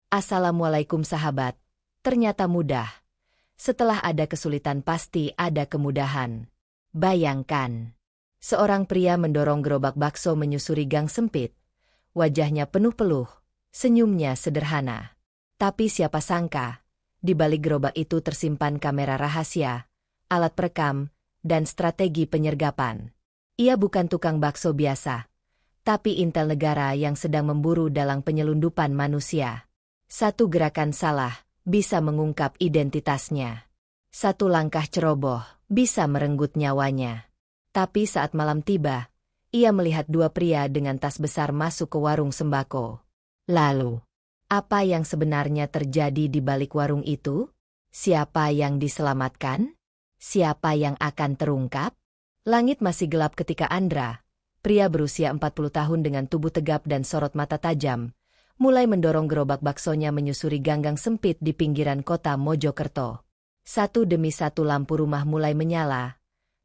Assalamualaikum sahabat. Ternyata mudah. Setelah ada kesulitan pasti ada kemudahan. Bayangkan. Seorang pria mendorong gerobak bakso menyusuri gang sempit. Wajahnya penuh peluh, senyumnya sederhana. Tapi siapa sangka, di balik gerobak itu tersimpan kamera rahasia, alat perekam, dan strategi penyergapan. Ia bukan tukang bakso biasa, tapi intel negara yang sedang memburu dalang penyelundupan manusia. Satu gerakan salah bisa mengungkap identitasnya. Satu langkah ceroboh bisa merenggut nyawanya. Tapi saat malam tiba, ia melihat dua pria dengan tas besar masuk ke warung sembako. Lalu, apa yang sebenarnya terjadi di balik warung itu? Siapa yang diselamatkan? Siapa yang akan terungkap? Langit masih gelap ketika Andra, pria berusia 40 tahun dengan tubuh tegap dan sorot mata tajam, mulai mendorong gerobak baksonya menyusuri gang-gang sempit di pinggiran kota Mojokerto. Satu demi satu lampu rumah mulai menyala,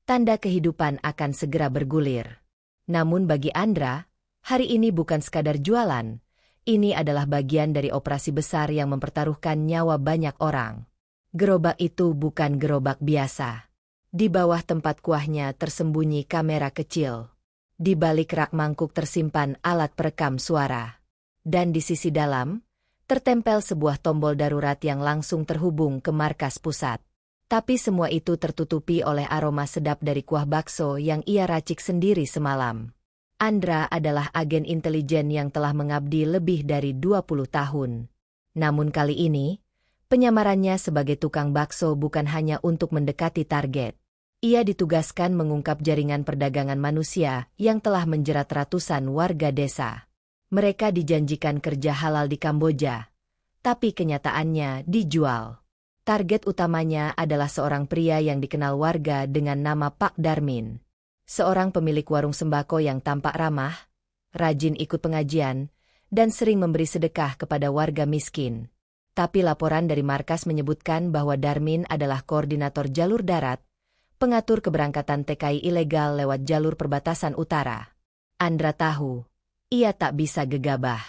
tanda kehidupan akan segera bergulir. Namun bagi Andra, hari ini bukan sekadar jualan, ini adalah bagian dari operasi besar yang mempertaruhkan nyawa banyak orang. Gerobak itu bukan gerobak biasa. Di bawah tempat kuahnya tersembunyi kamera kecil. Di balik rak mangkuk tersimpan alat perekam suara. Dan di sisi dalam, tertempel sebuah tombol darurat yang langsung terhubung ke markas pusat. Tapi semua itu tertutupi oleh aroma sedap dari kuah bakso yang ia racik sendiri semalam. Andra adalah agen intelijen yang telah mengabdi lebih dari 20 tahun. Namun kali ini, penyamarannya sebagai tukang bakso bukan hanya untuk mendekati target. Ia ditugaskan mengungkap jaringan perdagangan manusia yang telah menjerat ratusan warga desa. Mereka dijanjikan kerja halal di Kamboja, tapi kenyataannya dijual. Target utamanya adalah seorang pria yang dikenal warga dengan nama Pak Darmin. Seorang pemilik warung sembako yang tampak ramah, rajin ikut pengajian, dan sering memberi sedekah kepada warga miskin. Tapi laporan dari markas menyebutkan bahwa Darmin adalah koordinator jalur darat, pengatur keberangkatan TKI ilegal lewat jalur perbatasan utara. Andra tahu. Ia tak bisa gegabah.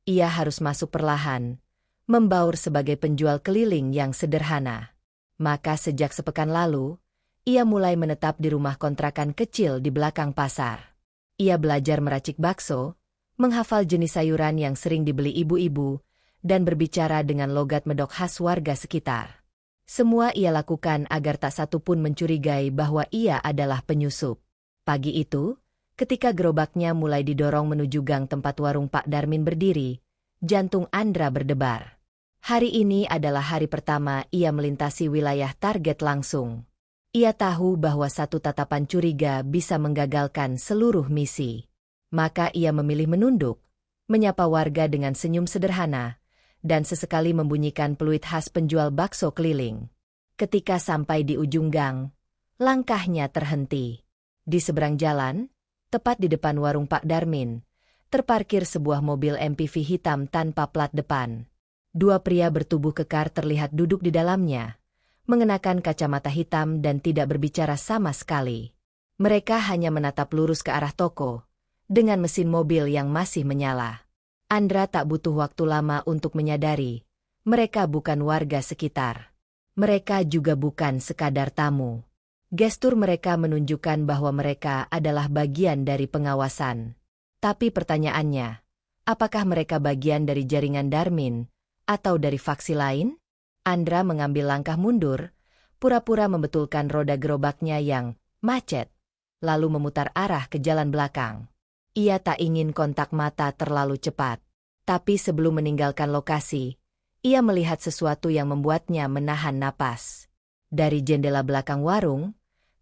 Ia harus masuk perlahan, membaur sebagai penjual keliling yang sederhana. Maka sejak sepekan lalu, ia mulai menetap di rumah kontrakan kecil di belakang pasar. Ia belajar meracik bakso, menghafal jenis sayuran yang sering dibeli ibu-ibu, dan berbicara dengan logat medok khas warga sekitar. Semua ia lakukan agar tak satu pun mencurigai bahwa ia adalah penyusup. Pagi itu, ketika gerobaknya mulai didorong menuju gang tempat warung Pak Darmin berdiri, jantung Andra berdebar. Hari ini adalah hari pertama ia melintasi wilayah target langsung. Ia tahu bahwa satu tatapan curiga bisa menggagalkan seluruh misi. Maka ia memilih menunduk, menyapa warga dengan senyum sederhana, dan sesekali membunyikan peluit khas penjual bakso keliling. Ketika sampai di ujung gang, langkahnya terhenti. Di seberang jalan, tepat di depan warung Pak Darmin, terparkir sebuah mobil MPV hitam tanpa plat depan. Dua pria bertubuh kekar terlihat duduk di dalamnya, mengenakan kacamata hitam dan tidak berbicara sama sekali. Mereka hanya menatap lurus ke arah toko, dengan mesin mobil yang masih menyala. Andra tak butuh waktu lama untuk menyadari, mereka bukan warga sekitar. Mereka juga bukan sekadar tamu. Gestur mereka menunjukkan bahwa mereka adalah bagian dari pengawasan. Tapi pertanyaannya, apakah mereka bagian dari jaringan Darmin, atau dari faksi lain? Andra mengambil langkah mundur, pura-pura membetulkan roda gerobaknya yang macet, lalu memutar arah ke jalan belakang. Ia tak ingin kontak mata terlalu cepat. Tapi sebelum meninggalkan lokasi, ia melihat sesuatu yang membuatnya menahan napas. Dari jendela belakang warung,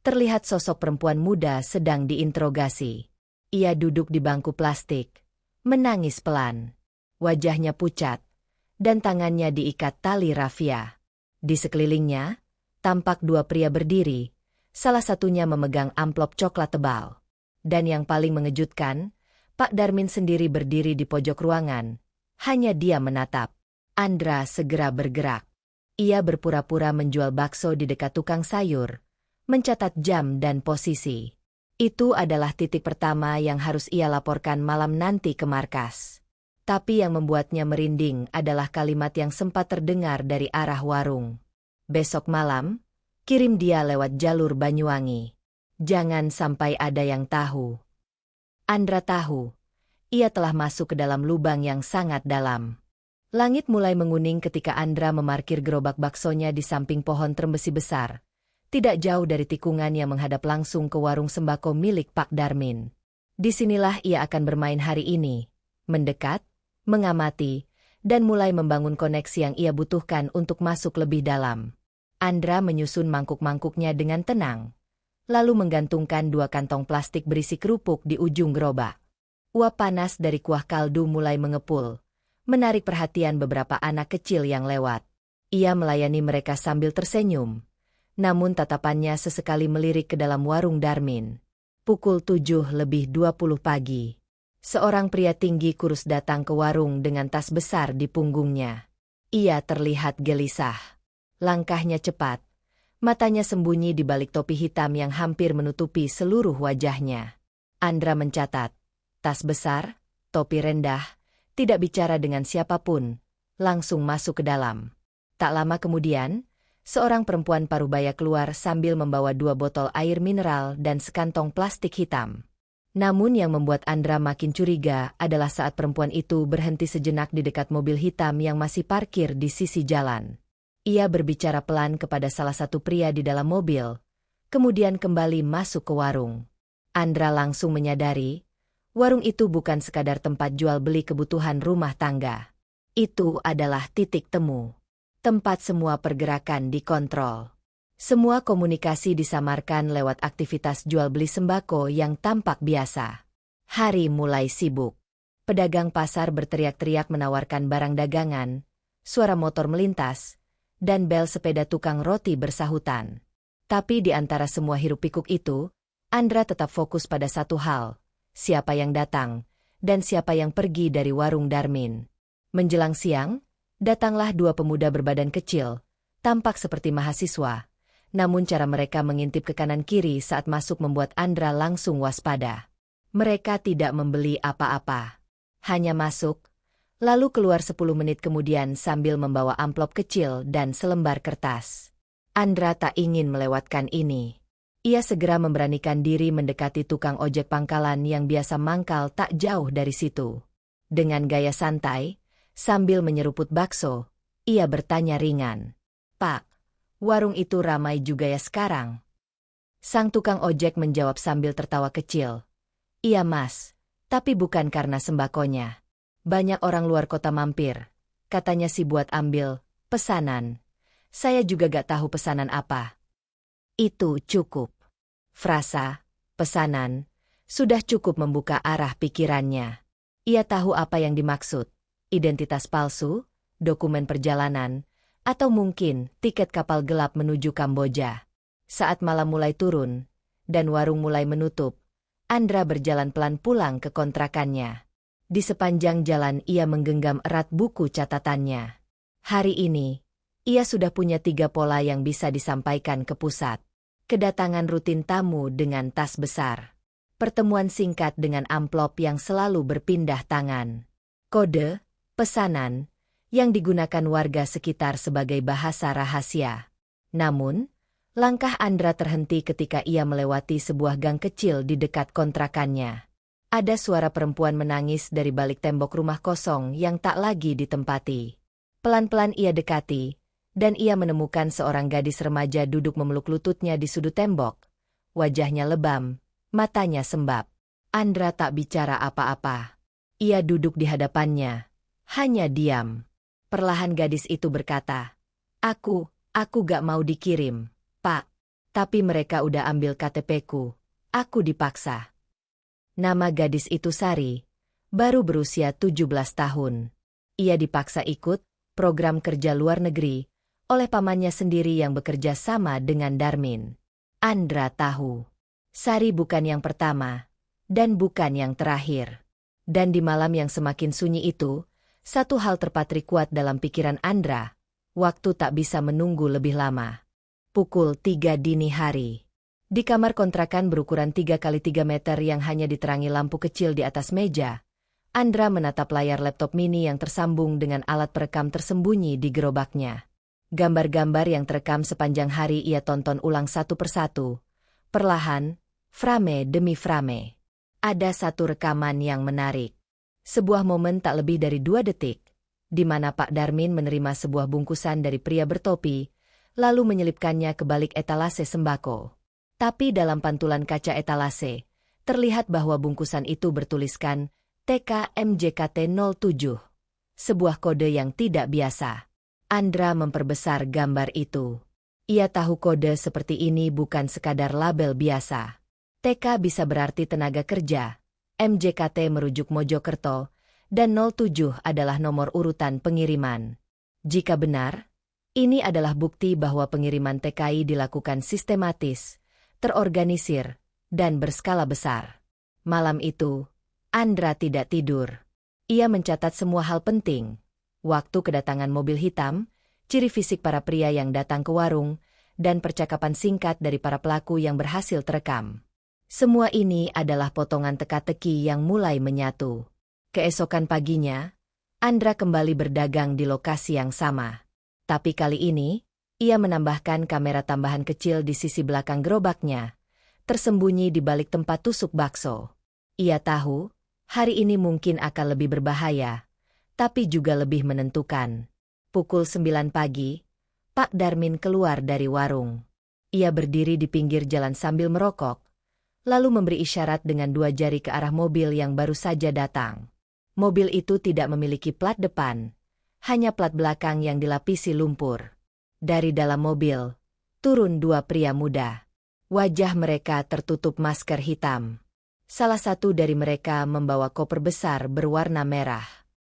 terlihat sosok perempuan muda sedang diinterogasi. Ia duduk di bangku plastik, menangis pelan. Wajahnya pucat, dan tangannya diikat tali rafia. Di sekelilingnya, tampak dua pria berdiri, salah satunya memegang amplop coklat tebal. Dan yang paling mengejutkan, Pak Darmin sendiri berdiri di pojok ruangan. Hanya dia menatap. Andra segera bergerak. Ia berpura-pura menjual bakso di dekat tukang sayur, mencatat jam dan posisi. Itu adalah titik pertama yang harus ia laporkan malam nanti ke markas. Tapi yang membuatnya merinding adalah kalimat yang sempat terdengar dari arah warung. Besok malam, kirim dia lewat jalur Banyuwangi. Jangan sampai ada yang tahu. Andra tahu. Ia telah masuk ke dalam lubang yang sangat dalam. Langit mulai menguning ketika Andra memarkir gerobak baksonya di samping pohon trembesi besar, tidak jauh dari tikungan yang menghadap langsung ke warung sembako milik Pak Darmin. Disinilah ia akan bermain hari ini, mendekat, mengamati, dan mulai membangun koneksi yang ia butuhkan untuk masuk lebih dalam. Andra menyusun mangkuk-mangkuknya dengan tenang, lalu menggantungkan 2 kantong plastik berisi kerupuk di ujung gerobak. Uap panas dari kuah kaldu mulai mengepul, menarik perhatian beberapa anak kecil yang lewat. Ia melayani mereka sambil tersenyum, namun tatapannya sesekali melirik ke dalam warung Darmin. Pukul 7:20 pagi. Seorang pria tinggi kurus datang ke warung dengan tas besar di punggungnya. Ia terlihat gelisah. Langkahnya cepat. Matanya sembunyi di balik topi hitam yang hampir menutupi seluruh wajahnya. Andra mencatat. Tas besar, topi rendah, tidak bicara dengan siapapun, langsung masuk ke dalam. Tak lama kemudian, seorang perempuan parubaya keluar sambil membawa 2 botol air mineral dan sekantong plastik hitam. Namun yang membuat Andra makin curiga adalah saat perempuan itu berhenti sejenak di dekat mobil hitam yang masih parkir di sisi jalan. Ia berbicara pelan kepada salah satu pria di dalam mobil, kemudian kembali masuk ke warung. Andra langsung menyadari, warung itu bukan sekadar tempat jual beli kebutuhan rumah tangga. Itu adalah titik temu. Tempat semua pergerakan dikontrol. Semua komunikasi disamarkan lewat aktivitas jual beli sembako yang tampak biasa. Hari mulai sibuk. Pedagang pasar berteriak-teriak menawarkan barang dagangan, suara motor melintas, dan bel sepeda tukang roti bersahutan. Tapi di antara semua hiruk-pikuk itu, Andra tetap fokus pada satu hal, siapa yang datang, dan siapa yang pergi dari warung Darmin. Menjelang siang, datanglah 2 pemuda berbadan kecil, tampak seperti mahasiswa. Namun cara mereka mengintip ke kanan-kiri saat masuk membuat Andra langsung waspada. Mereka tidak membeli apa-apa. Hanya masuk, lalu keluar 10 menit kemudian sambil membawa amplop kecil dan selembar kertas. Andra tak ingin melewatkan ini. Ia segera memberanikan diri mendekati tukang ojek pangkalan yang biasa mangkal tak jauh dari situ. Dengan gaya santai, sambil menyeruput bakso, ia bertanya ringan. "Pak, warung itu ramai juga ya sekarang?" Sang tukang ojek menjawab sambil tertawa kecil. "Iya mas, tapi bukan karena sembakonya. Banyak orang luar kota mampir. Katanya sih buat ambil pesanan. Saya juga gak tahu pesanan apa." Itu cukup. Frasa, pesanan, sudah cukup membuka arah pikirannya. Ia tahu apa yang dimaksud. Identitas palsu, dokumen perjalanan, atau mungkin tiket kapal gelap menuju Kamboja. Saat malam mulai turun, dan warung mulai menutup, Andra berjalan pelan pulang ke kontrakannya. Di sepanjang jalan ia menggenggam erat buku catatannya. Hari ini, ia sudah punya 3 pola yang bisa disampaikan ke pusat. Kedatangan rutin tamu dengan tas besar. Pertemuan singkat dengan amplop yang selalu berpindah tangan. Kode, pesanan, yang digunakan warga sekitar sebagai bahasa rahasia. Namun, langkah Andra terhenti ketika ia melewati sebuah gang kecil di dekat kontrakannya. Ada suara perempuan menangis dari balik tembok rumah kosong yang tak lagi ditempati. Pelan-pelan ia dekati, dan ia menemukan seorang gadis remaja duduk memeluk lututnya di sudut tembok. Wajahnya lebam, matanya sembab. Andra tak bicara apa-apa. Ia duduk di hadapannya, hanya diam. Perlahan gadis itu berkata, Aku gak mau dikirim, Pak. Tapi mereka udah ambil KTP-ku. Aku dipaksa." Nama gadis itu Sari, baru berusia 17 tahun. Ia dipaksa ikut program kerja luar negeri oleh pamannya sendiri yang bekerja sama dengan Darmin. Andra tahu, Sari bukan yang pertama, dan bukan yang terakhir. Dan di malam yang semakin sunyi itu, satu hal terpatri kuat dalam pikiran Andra, waktu tak bisa menunggu lebih lama. Pukul 3 dini hari. Di kamar kontrakan berukuran 3 kali 3 meter yang hanya diterangi lampu kecil di atas meja, Andra menatap layar laptop mini yang tersambung dengan alat perekam tersembunyi di gerobaknya. Gambar-gambar yang terekam sepanjang hari ia tonton ulang satu persatu. Perlahan, frame demi frame. Ada satu rekaman yang menarik. Sebuah momen tak lebih dari 2 detik, di mana Pak Darmin menerima sebuah bungkusan dari pria bertopi, lalu menyelipkannya ke balik etalase sembako. Tapi dalam pantulan kaca etalase, terlihat bahwa bungkusan itu bertuliskan TKMJKT07. Sebuah kode yang tidak biasa. Andra memperbesar gambar itu. Ia tahu kode seperti ini bukan sekadar label biasa. TK bisa berarti tenaga kerja, MJKT merujuk Mojokerto, dan 07 adalah nomor urutan pengiriman. Jika benar, ini adalah bukti bahwa pengiriman TKI dilakukan sistematis, terorganisir, dan berskala besar. Malam itu, Andra tidak tidur. Ia mencatat semua hal penting. Waktu kedatangan mobil hitam, ciri fisik para pria yang datang ke warung, dan percakapan singkat dari para pelaku yang berhasil terekam. Semua ini adalah potongan teka-teki yang mulai menyatu. Keesokan paginya, Andra kembali berdagang di lokasi yang sama. Tapi kali ini, ia menambahkan kamera tambahan kecil di sisi belakang gerobaknya, tersembunyi di balik tempat tusuk bakso. Ia tahu, hari ini mungkin akan lebih berbahaya, tapi juga lebih menentukan. Pukul 9 pagi, Pak Darmin keluar dari warung. Ia berdiri di pinggir jalan sambil merokok, lalu memberi isyarat dengan 2 jari ke arah mobil yang baru saja datang. Mobil itu tidak memiliki plat depan, hanya plat belakang yang dilapisi lumpur. Dari dalam mobil, turun 2 pria muda. Wajah mereka tertutup masker hitam. Salah satu dari mereka membawa koper besar berwarna merah.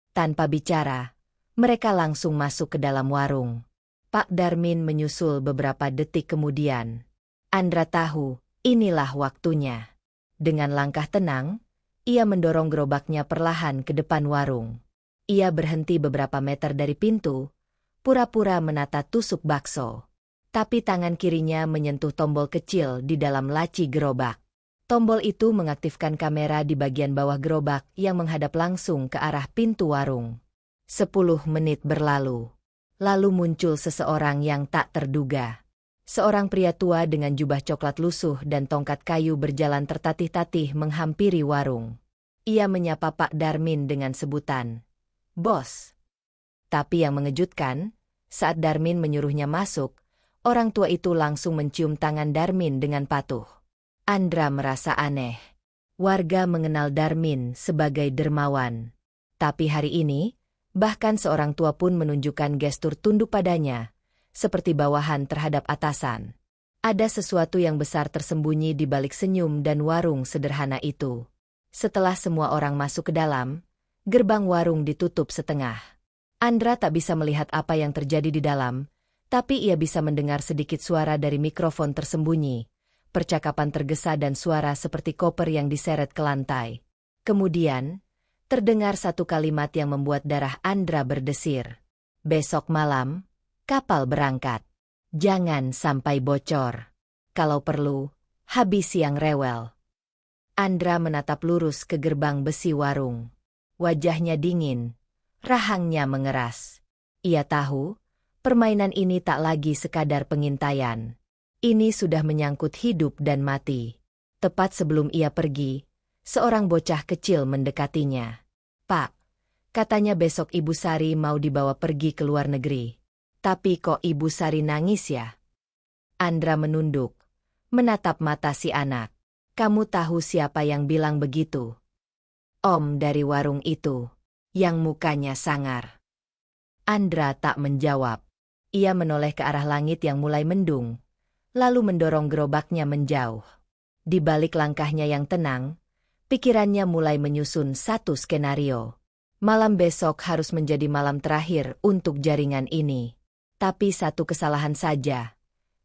Tanpa bicara, mereka langsung masuk ke dalam warung. Pak Darmin menyusul beberapa detik kemudian. Andra tahu, inilah waktunya. Dengan langkah tenang, ia mendorong gerobaknya perlahan ke depan warung. Ia berhenti beberapa meter dari pintu, pura-pura menata tusuk bakso. Tapi tangan kirinya menyentuh tombol kecil di dalam laci gerobak. Tombol itu mengaktifkan kamera di bagian bawah gerobak yang menghadap langsung ke arah pintu warung. 10 menit berlalu. Lalu muncul seseorang yang tak terduga. Seorang pria tua dengan jubah coklat lusuh dan tongkat kayu berjalan tertatih-tatih menghampiri warung. Ia menyapa Pak Darmin dengan sebutan, "Bos." Tapi yang mengejutkan, saat Darmin menyuruhnya masuk, orang tua itu langsung mencium tangan Darmin dengan patuh. Andra merasa aneh. Warga mengenal Darmin sebagai dermawan. Tapi hari ini, bahkan seorang tua pun menunjukkan gestur tunduk padanya, seperti bawahan terhadap atasan. Ada sesuatu yang besar tersembunyi di balik senyum dan warung sederhana itu. Setelah semua orang masuk ke dalam, gerbang warung ditutup setengah. Andra tak bisa melihat apa yang terjadi di dalam, tapi ia bisa mendengar sedikit suara dari mikrofon tersembunyi. Percakapan tergesa dan suara seperti koper yang diseret ke lantai. Kemudian, terdengar satu kalimat yang membuat darah Andra berdesir. "Besok malam, kapal berangkat. Jangan sampai bocor. Kalau perlu, habis siang rewel." Andra menatap lurus ke gerbang besi warung. Wajahnya dingin, rahangnya mengeras. Ia tahu, permainan ini tak lagi sekadar pengintaian. Ini sudah menyangkut hidup dan mati. Tepat sebelum ia pergi, seorang bocah kecil mendekatinya. "Pak, katanya besok Ibu Sari mau dibawa pergi ke luar negeri. Tapi kok Ibu Sari nangis ya?" Andra menunduk, menatap mata si anak. "Kamu tahu siapa yang bilang begitu?" "Om dari warung itu, yang mukanya sangar." Andra tak menjawab. Ia menoleh ke arah langit yang mulai mendung, lalu mendorong gerobaknya menjauh. Di balik langkahnya yang tenang, pikirannya mulai menyusun satu skenario. Malam besok harus menjadi malam terakhir untuk jaringan ini. Tapi satu kesalahan saja,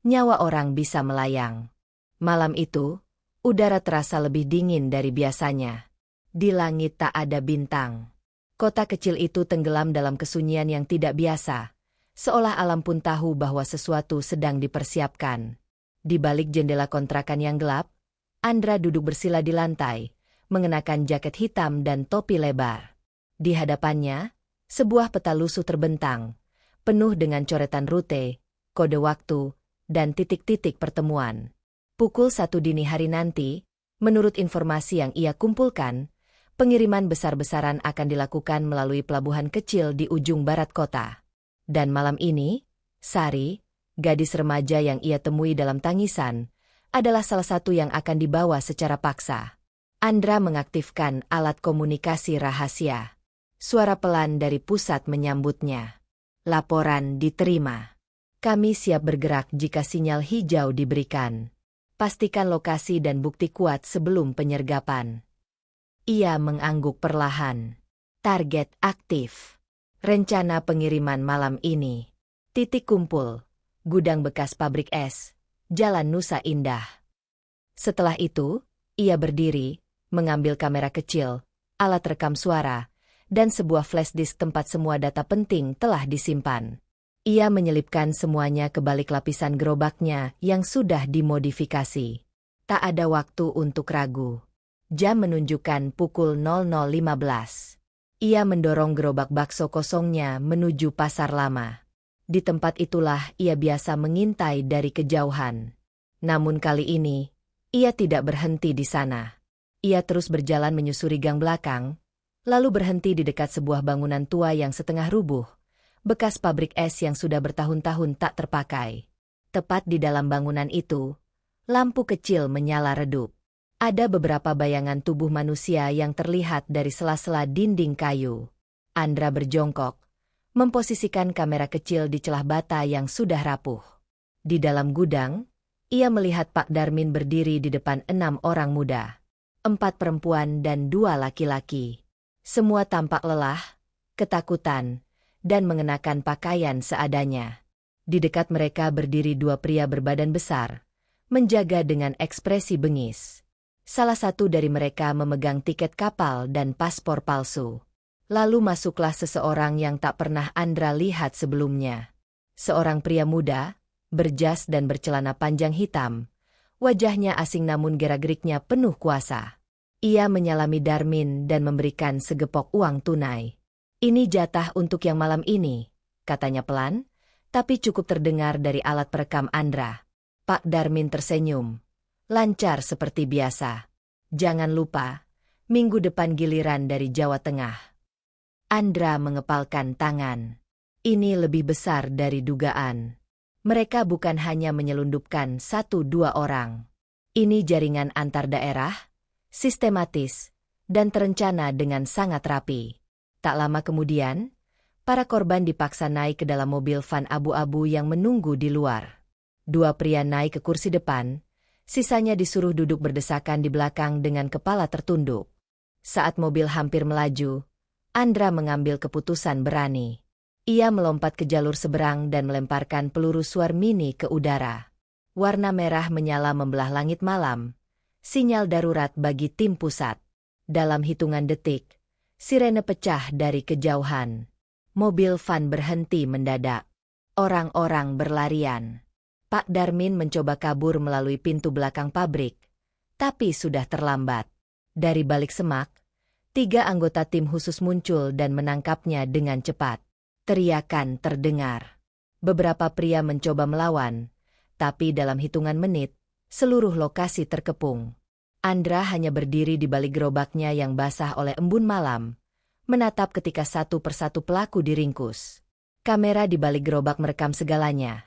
nyawa orang bisa melayang. Malam itu, udara terasa lebih dingin dari biasanya. Di langit tak ada bintang. Kota kecil itu tenggelam dalam kesunyian yang tidak biasa. Seolah alam pun tahu bahwa sesuatu sedang dipersiapkan. Di balik jendela kontrakan yang gelap, Andra duduk bersila di lantai, mengenakan jaket hitam dan topi lebar. Di hadapannya, sebuah peta lusuh terbentang, penuh dengan coretan rute, kode waktu, dan titik-titik pertemuan. Pukul 1 dini hari nanti, menurut informasi yang ia kumpulkan, pengiriman besar-besaran akan dilakukan melalui pelabuhan kecil di ujung barat kota. Dan malam ini, Sari, gadis remaja yang ia temui dalam tangisan, adalah salah satu yang akan dibawa secara paksa. Andra mengaktifkan alat komunikasi rahasia. Suara pelan dari pusat menyambutnya. Laporan diterima. Kami siap bergerak jika sinyal hijau diberikan. Pastikan lokasi dan bukti kuat sebelum penyergapan. Ia mengangguk perlahan. Target aktif. Rencana pengiriman malam ini. Titik kumpul. Gudang bekas pabrik es. Jalan Nusa Indah. Setelah itu, ia berdiri, mengambil kamera kecil, alat rekam suara, dan sebuah flash disk tempat semua data penting telah disimpan. Ia menyelipkan semuanya ke balik lapisan gerobaknya yang sudah dimodifikasi. Tak ada waktu untuk ragu. Jam menunjukkan pukul 00.15. Ia mendorong gerobak bakso kosongnya menuju pasar lama. Di tempat itulah ia biasa mengintai dari kejauhan. Namun kali ini, ia tidak berhenti di sana. Ia terus berjalan menyusuri gang belakang, lalu berhenti di dekat sebuah bangunan tua yang setengah rubuh, bekas pabrik es yang sudah bertahun-tahun tak terpakai. Tepat di dalam bangunan itu, lampu kecil menyala redup. Ada beberapa bayangan tubuh manusia yang terlihat dari sela-sela dinding kayu. Andra berjongkok, memposisikan kamera kecil di celah bata yang sudah rapuh. Di dalam gudang, ia melihat Pak Darmin berdiri di depan 6 orang muda. 4 perempuan dan 2 laki-laki. Semua tampak lelah, ketakutan, dan mengenakan pakaian seadanya. Di dekat mereka berdiri 2 pria berbadan besar, menjaga dengan ekspresi bengis. Salah satu dari mereka memegang tiket kapal dan paspor palsu. Lalu masuklah seseorang yang tak pernah Andra lihat sebelumnya. Seorang pria muda, berjas dan bercelana panjang hitam. Wajahnya asing namun gerak-geriknya penuh kuasa. Ia menyalami Darmin dan memberikan segepok uang tunai. Ini jatah untuk yang malam ini, katanya pelan, tapi cukup terdengar dari alat perekam Andra. Pak Darmin tersenyum. Lancar seperti biasa. Jangan lupa, minggu depan giliran dari Jawa Tengah. Andra mengepalkan tangan. Ini lebih besar dari dugaan. Mereka bukan hanya menyelundupkan 1-2 orang. Ini jaringan antar daerah, sistematis, dan terencana dengan sangat rapi. Tak lama kemudian, para korban dipaksa naik ke dalam mobil van abu-abu yang menunggu di luar. 2 pria naik ke kursi depan, sisanya disuruh duduk berdesakan di belakang dengan kepala tertunduk. Saat mobil hampir melaju, Andra mengambil keputusan berani. Ia melompat ke jalur seberang dan melemparkan peluru suar mini ke udara. Warna merah menyala membelah langit malam, sinyal darurat bagi tim pusat. Dalam hitungan detik, sirene pecah dari kejauhan. Mobil van berhenti mendadak. Orang-orang berlarian. Pak Darmin mencoba kabur melalui pintu belakang pabrik, tapi sudah terlambat. Dari balik semak, 3 anggota tim khusus muncul dan menangkapnya dengan cepat. Teriakan terdengar. Beberapa pria mencoba melawan, tapi dalam hitungan menit, seluruh lokasi terkepung. Andra hanya berdiri di balik gerobaknya yang basah oleh embun malam, menatap ketika satu persatu pelaku diringkus. Kamera di balik gerobak merekam segalanya.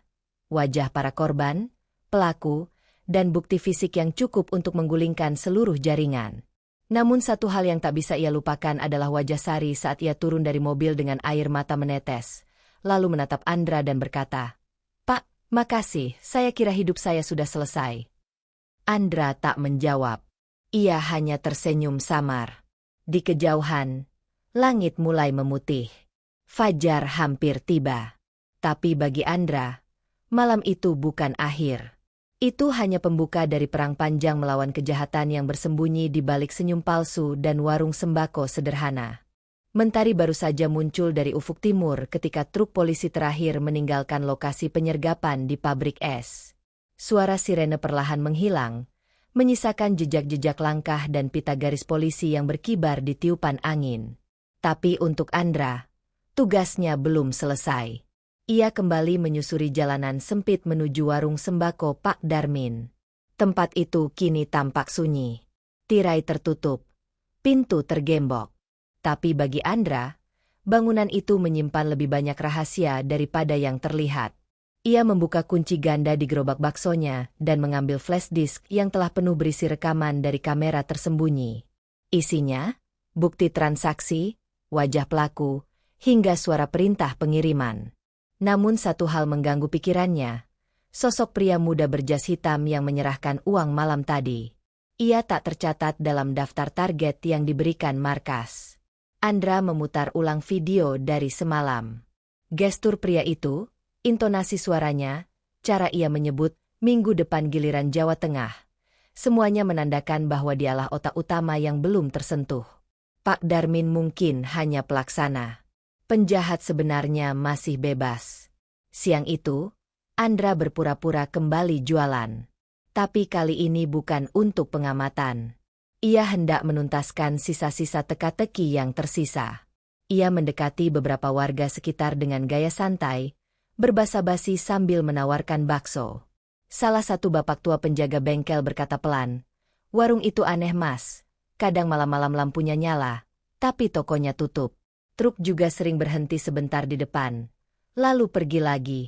Wajah para korban, pelaku, dan bukti fisik yang cukup untuk menggulingkan seluruh jaringan. Namun satu hal yang tak bisa ia lupakan adalah wajah Sari saat ia turun dari mobil dengan air mata menetes, lalu menatap Andra dan berkata, "Pak, makasih, saya kira hidup saya sudah selesai." Andra tak menjawab. Ia hanya tersenyum samar. Di kejauhan, langit mulai memutih. Fajar hampir tiba. Tapi bagi Andra, malam itu bukan akhir. Itu hanya pembuka dari perang panjang melawan kejahatan yang bersembunyi di balik senyum palsu dan warung sembako sederhana. Mentari baru saja muncul dari ufuk timur ketika truk polisi terakhir meninggalkan lokasi penyergapan di pabrik es. Suara sirene perlahan menghilang, menyisakan jejak-jejak langkah dan pita garis polisi yang berkibar di tiupan angin. Tapi untuk Andra, tugasnya belum selesai. Ia kembali menyusuri jalanan sempit menuju warung sembako Pak Darmin. Tempat itu kini tampak sunyi. Tirai tertutup, pintu tergembok. Tapi bagi Andra, bangunan itu menyimpan lebih banyak rahasia daripada yang terlihat. Ia membuka kunci ganda di gerobak baksonya dan mengambil flash disk yang telah penuh berisi rekaman dari kamera tersembunyi. Isinya, bukti transaksi, wajah pelaku, hingga suara perintah pengiriman. Namun satu hal mengganggu pikirannya, sosok pria muda berjas hitam yang menyerahkan uang malam tadi. Ia tak tercatat dalam daftar target yang diberikan markas. Andra memutar ulang video dari semalam. Gestur pria itu, intonasi suaranya, cara ia menyebut, minggu depan giliran Jawa Tengah. Semuanya menandakan bahwa dialah otak utama yang belum tersentuh. Pak Darmin mungkin hanya pelaksana. Penjahat sebenarnya masih bebas. Siang itu, Andra berpura-pura kembali jualan. Tapi kali ini bukan untuk pengamatan. Ia hendak menuntaskan sisa-sisa teka-teki yang tersisa. Ia mendekati beberapa warga sekitar dengan gaya santai, berbasa-basi sambil menawarkan bakso. Salah satu bapak tua penjaga bengkel berkata pelan, "Warung itu aneh mas, kadang malam-malam lampunya nyala, tapi tokonya tutup. Truk juga sering berhenti sebentar di depan, lalu pergi lagi."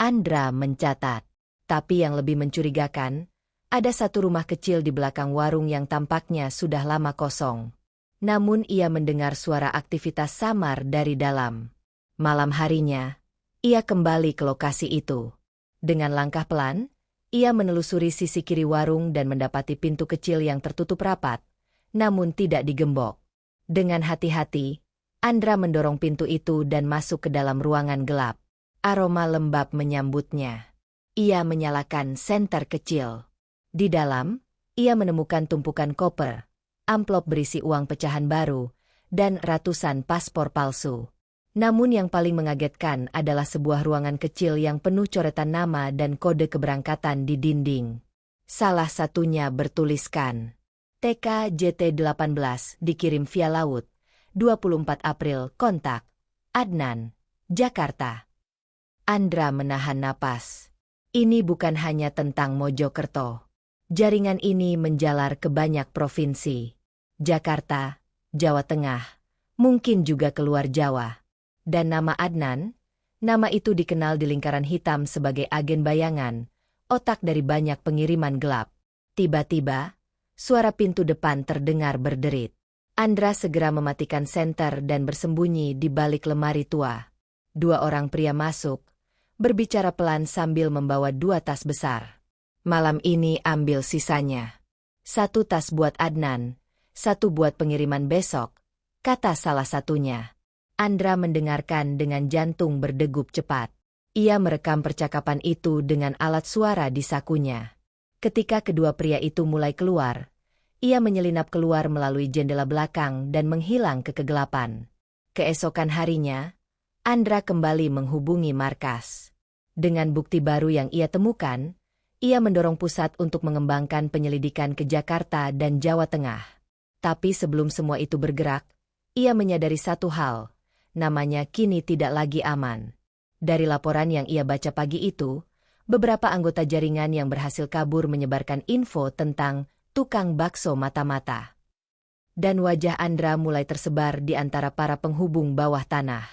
Andra mencatat. Tapi yang lebih mencurigakan, ada satu rumah kecil di belakang warung yang tampaknya sudah lama kosong. Namun ia mendengar suara aktivitas samar dari dalam. Malam harinya, ia kembali ke lokasi itu. Dengan langkah pelan, ia menelusuri sisi kiri warung dan mendapati pintu kecil yang tertutup rapat, namun tidak digembok. Dengan hati-hati, Andra mendorong pintu itu dan masuk ke dalam ruangan gelap. Aroma lembab menyambutnya. Ia menyalakan senter kecil. Di dalam, ia menemukan tumpukan koper, amplop berisi uang pecahan baru, dan ratusan paspor palsu. Namun yang paling mengagetkan adalah sebuah ruangan kecil yang penuh coretan nama dan kode keberangkatan di dinding. Salah satunya bertuliskan, TKJT18 dikirim via laut, 24 April, kontak, Adnan, Jakarta. Andra menahan napas. Ini bukan hanya tentang Mojokerto. Jaringan ini menjalar ke banyak provinsi. Jakarta, Jawa Tengah, mungkin juga keluar Jawa. Dan nama Adnan, nama itu dikenal di lingkaran hitam sebagai agen bayangan, otak dari banyak pengiriman gelap. Tiba-tiba, suara pintu depan terdengar berderit. Andra segera mematikan senter dan bersembunyi di balik lemari tua. Dua orang pria masuk, berbicara pelan sambil membawa dua tas besar. "Malam ini ambil sisanya. Satu tas buat Adnan, satu buat pengiriman besok," kata salah satunya. Andra mendengarkan dengan jantung berdegup cepat. Ia merekam percakapan itu dengan alat suara di sakunya. Ketika kedua pria itu mulai keluar, ia menyelinap keluar melalui jendela belakang dan menghilang ke kegelapan. Keesokan harinya, Andra kembali menghubungi markas. Dengan bukti baru yang ia temukan, ia mendorong pusat untuk mengembangkan penyelidikan ke Jakarta dan Jawa Tengah. Tapi sebelum semua itu bergerak, ia menyadari satu hal, namanya kini tidak lagi aman. Dari laporan yang ia baca pagi itu, beberapa anggota jaringan yang berhasil kabur menyebarkan info tentang tukang bakso mata-mata. Dan wajah Andra mulai tersebar di antara para penghubung bawah tanah.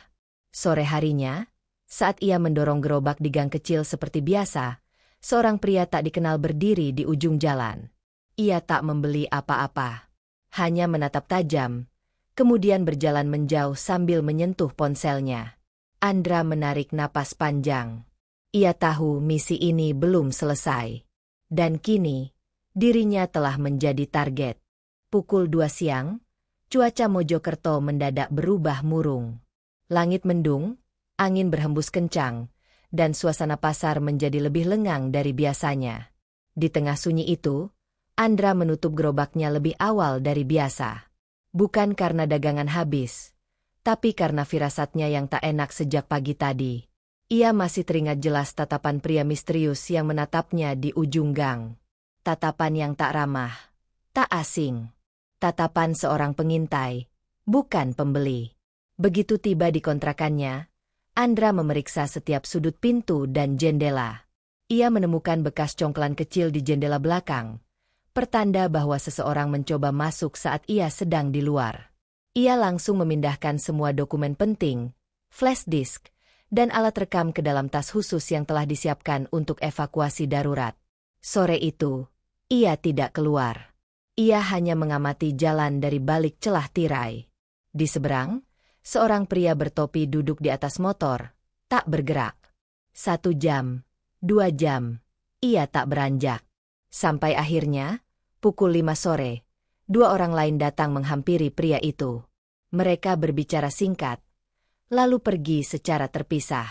Sore harinya, saat ia mendorong gerobak di gang kecil seperti biasa, seorang pria tak dikenal berdiri di ujung jalan. Ia tak membeli apa-apa, hanya menatap tajam, kemudian berjalan menjauh sambil menyentuh ponselnya. Andra menarik napas panjang. Ia tahu misi ini belum selesai. Dan kini, dirinya telah menjadi target. Pukul 2 siang, cuaca Mojokerto mendadak berubah murung. Langit mendung, angin berhembus kencang, dan suasana pasar menjadi lebih lengang dari biasanya. Di tengah sunyi itu, Andra menutup gerobaknya lebih awal dari biasa. Bukan karena dagangan habis, tapi karena firasatnya yang tak enak sejak pagi tadi. Ia masih teringat jelas tatapan pria misterius yang menatapnya di ujung gang. Tatapan yang tak ramah, tak asing. Tatapan seorang pengintai, bukan pembeli. Begitu tiba di kontrakannya, Andra memeriksa setiap sudut pintu dan jendela. Ia menemukan bekas congkelan kecil di jendela belakang, pertanda bahwa seseorang mencoba masuk saat ia sedang di luar. Ia langsung memindahkan semua dokumen penting, flash disk, dan alat rekam ke dalam tas khusus yang telah disiapkan untuk evakuasi darurat. Sore itu, ia tidak keluar. Ia hanya mengamati jalan dari balik celah tirai. Di seberang, seorang pria bertopi duduk di atas motor, tak bergerak. 1 jam, 2 jam, ia tak beranjak. Sampai akhirnya, pukul 5 sore, 2 orang lain datang menghampiri pria itu. Mereka berbicara singkat, lalu pergi secara terpisah.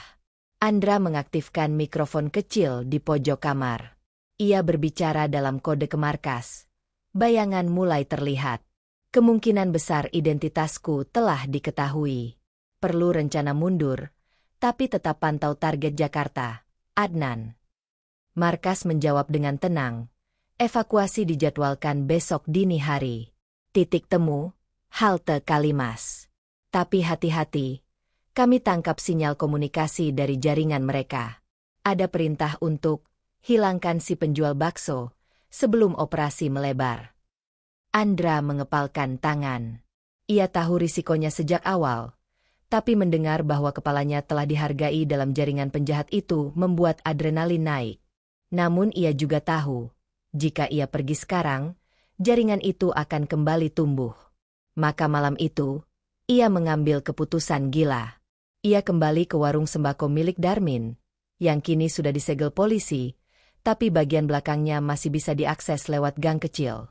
Andra mengaktifkan mikrofon kecil di pojok kamar. Ia berbicara dalam kode ke markas. Bayangan mulai terlihat. Kemungkinan besar identitasku telah diketahui. Perlu rencana mundur, tapi tetap pantau target Jakarta. Adnan. Markas menjawab dengan tenang. Evakuasi dijadwalkan besok dini hari. Titik temu, halte Kalimas. Tapi hati-hati, kami tangkap sinyal komunikasi dari jaringan mereka. Ada perintah untuk hilangkan si penjual bakso sebelum operasi melebar. Andra mengepalkan tangan. Ia tahu risikonya sejak awal, tapi mendengar bahwa kepalanya telah dihargai dalam jaringan penjahat itu membuat adrenalin naik. Namun ia juga tahu, jika ia pergi sekarang, jaringan itu akan kembali tumbuh. Maka malam itu, ia mengambil keputusan gila. Ia kembali ke warung sembako milik Darmin, yang kini sudah disegel polisi, tapi bagian belakangnya masih bisa diakses lewat gang kecil.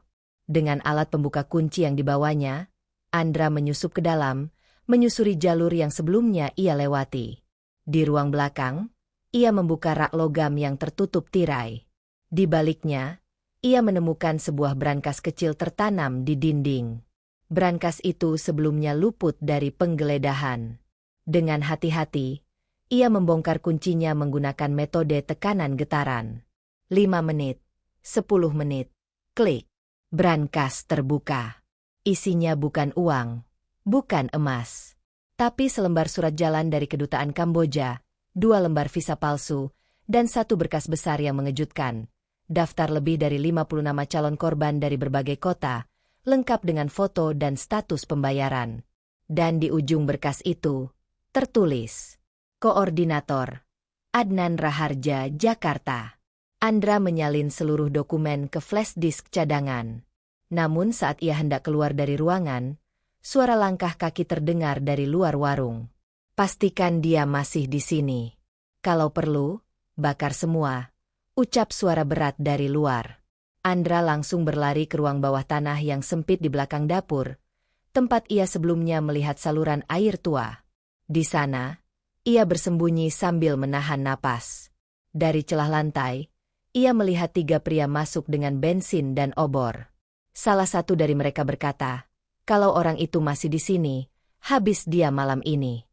Dengan alat pembuka kunci yang dibawanya, Andra menyusup ke dalam, menyusuri jalur yang sebelumnya ia lewati. Di ruang belakang, ia membuka rak logam yang tertutup tirai. Di baliknya, ia menemukan sebuah brankas kecil tertanam di dinding. Brankas itu sebelumnya luput dari penggeledahan. Dengan hati-hati, ia membongkar kuncinya menggunakan metode tekanan getaran. 5 menit, 10 menit, klik. Brankas terbuka. Isinya bukan uang, bukan emas, tapi selembar surat jalan dari kedutaan Kamboja, 2 lembar visa palsu, dan 1 berkas besar yang mengejutkan. Daftar lebih dari 50 nama calon korban dari berbagai kota, lengkap dengan foto dan status pembayaran. Dan di ujung berkas itu, tertulis, Koordinator, Adnan Raharja, Jakarta. Andra menyalin seluruh dokumen ke flash disk cadangan. Namun saat ia hendak keluar dari ruangan, suara langkah kaki terdengar dari luar warung. Pastikan dia masih di sini. Kalau perlu, bakar semua, ucap suara berat dari luar. Andra langsung berlari ke ruang bawah tanah yang sempit di belakang dapur, tempat ia sebelumnya melihat saluran air tua. Di sana, ia bersembunyi sambil menahan napas. Dari celah lantai, ia melihat 3 pria masuk dengan bensin dan obor. Salah satu dari mereka berkata, kalau orang itu masih di sini, habis dia malam ini.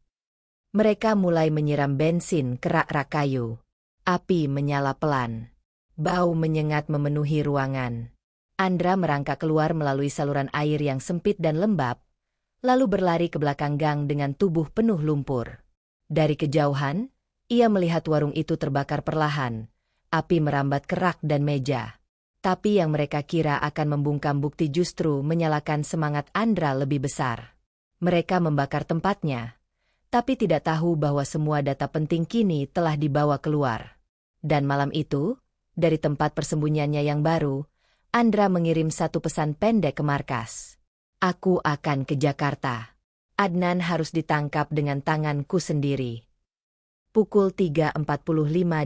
Mereka mulai menyiram bensin ke rak-rak kayu. Api menyala pelan. Bau menyengat memenuhi ruangan. Andra merangkak keluar melalui saluran air yang sempit dan lembab, lalu berlari ke belakang gang dengan tubuh penuh lumpur. Dari kejauhan, ia melihat warung itu terbakar perlahan. Api merambat ke rak dan meja. Tapi yang mereka kira akan membungkam bukti justru menyalakan semangat Andra lebih besar. Mereka membakar tempatnya, tapi tidak tahu bahwa semua data penting kini telah dibawa keluar. Dan malam itu, dari tempat persembunyiannya yang baru, Andra mengirim 1 pesan pendek ke markas. Aku akan ke Jakarta. Adnan harus ditangkap dengan tanganku sendiri. Pukul 3.45